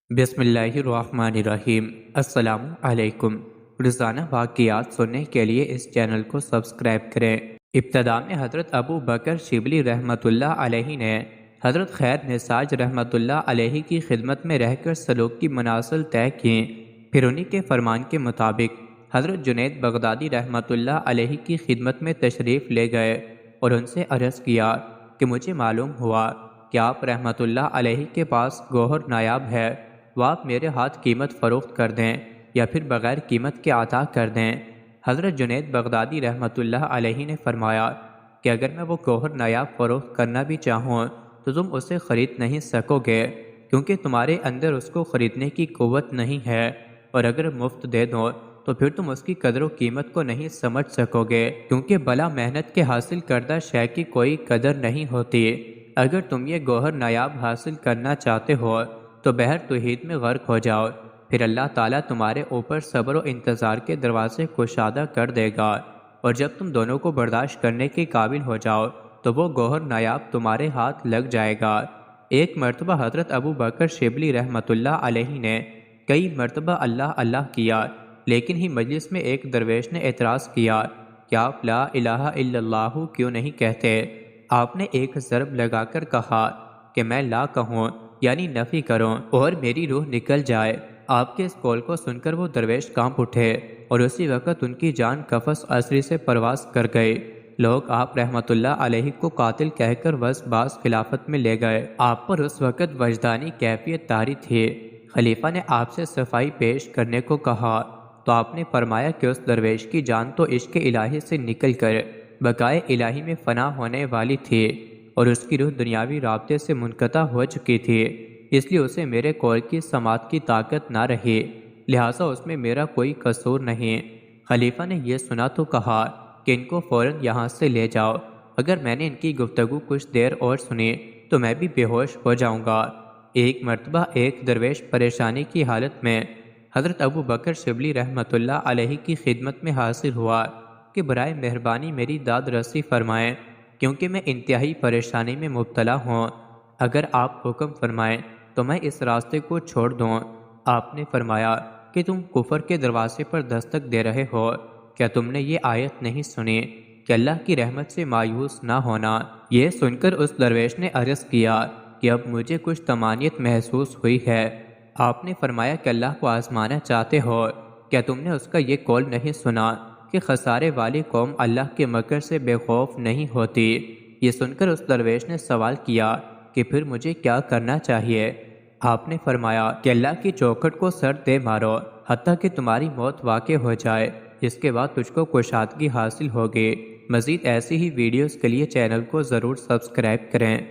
بسم اللہ الرحمن الرحیم۔ السلام علیکم۔ روزانہ واقعات سننے کے لیے اس چینل کو سبسکرائب کریں۔ ابتدا میں حضرت ابو بکر شبلی رحمۃ اللہ علیہ نے حضرت خیر نساج رحمۃ اللہ علیہ کی خدمت میں رہ کر سلوک کی منازل طے کیں۔ پھر انہی کے فرمان کے مطابق حضرت جنید بغدادی رحمۃ اللہ علیہ کی خدمت میں تشریف لے گئے اور ان سے عرض کیا کہ مجھے معلوم ہوا کہ آپ رحمۃ اللہ علیہ کے پاس گوہر نایاب ہے، وہ آپ میرے ہاتھ قیمت فروخت کر دیں یا پھر بغیر قیمت کے عطا کر دیں۔ حضرت جنید بغدادی رحمۃ اللہ علیہ نے فرمایا کہ اگر میں وہ گوہر نایاب فروخت کرنا بھی چاہوں تو تم اسے خرید نہیں سکو گے، کیونکہ تمہارے اندر اس کو خریدنے کی قوت نہیں ہے، اور اگر مفت دے دو تو پھر تم اس کی قدر و قیمت کو نہیں سمجھ سکو گے، کیونکہ بلا محنت کے حاصل کردہ شے کی کوئی قدر نہیں ہوتی۔ اگر تم یہ گوہر نایاب حاصل کرنا چاہتے ہو تو بحر توحید میں غرق ہو جاؤ، پھر اللہ تعالیٰ تمہارے اوپر صبر و انتظار کے دروازے کشادہ کر دے گا، اور جب تم دونوں کو برداشت کرنے کے قابل ہو جاؤ تو وہ گوہر نایاب تمہارے ہاتھ لگ جائے گا۔ ایک مرتبہ حضرت ابو بکر شبلی رحمۃ اللہ علیہ نے کئی مرتبہ اللہ اللہ کیا، لیکن ہی مجلس میں ایک درویش نے اعتراض کیا کہ آپ لا الہ الا اللہ کیوں نہیں کہتے؟ آپ نے ایک ضرب لگا کر کہا کہ میں لا کہوں یعنی نفی کروں اور میری روح نکل جائے۔ آپ کے اس قول کو سن کر وہ درویش کانپ اٹھے اور اسی وقت ان کی جان قفس عصری سے پرواز کر گئی۔ لوگ آپ رحمۃ اللہ علیہ کو قاتل کہہ کر وس باز خلافت میں لے گئے۔ آپ پر اس وقت وجدانی کیفیت طاری تھی۔ خلیفہ نے آپ سے صفائی پیش کرنے کو کہا تو آپ نے فرمایا کہ اس درویش کی جان تو عشق الہی سے نکل کر بقائے الہی میں فنا ہونے والی تھی، اور اس کی روح دنیاوی رابطے سے منقطع ہو چکی تھی، اس لیے اسے میرے قول کی سماعت کی طاقت نہ رہی، لہٰذا اس میں میرا کوئی قصور نہیں۔ خلیفہ نے یہ سنا تو کہا کہ ان کو فوراً یہاں سے لے جاؤ، اگر میں نے ان کی گفتگو کچھ دیر اور سنی تو میں بھی بے ہوش ہو جاؤں گا۔ ایک مرتبہ ایک درویش پریشانی کی حالت میں حضرت ابو بکر شبلی رحمۃ اللہ علیہ کی خدمت میں حاضر ہوا کہ برائے مہربانی میری داد رسی فرمائیں، کیونکہ میں انتہائی پریشانی میں مبتلا ہوں، اگر آپ حکم فرمائیں تو میں اس راستے کو چھوڑ دوں۔ آپ نے فرمایا کہ تم کفر کے دروازے پر دستک دے رہے ہو، کیا تم نے یہ آیت نہیں سنی کہ اللہ کی رحمت سے مایوس نہ ہونا؟ یہ سن کر اس درویش نے عرض کیا کہ اب مجھے کچھ طمانیت محسوس ہوئی ہے۔ آپ نے فرمایا کہ اللہ کو آزمانا چاہتے ہو، کیا تم نے اس کا یہ قول نہیں سنا کہ خسارے والی قوم اللہ کے مکر سے بے خوف نہیں ہوتی؟ یہ سن کر اس درویش نے سوال کیا کہ پھر مجھے کیا کرنا چاہیے؟ آپ نے فرمایا کہ اللہ کی چوکھٹ کو سر دے مارو حتیٰ کہ تمہاری موت واقع ہو جائے، اس کے بعد تجھ کو کشادگی حاصل ہوگی۔ مزید ایسی ہی ویڈیوز کے لیے چینل کو ضرور سبسکرائب کریں۔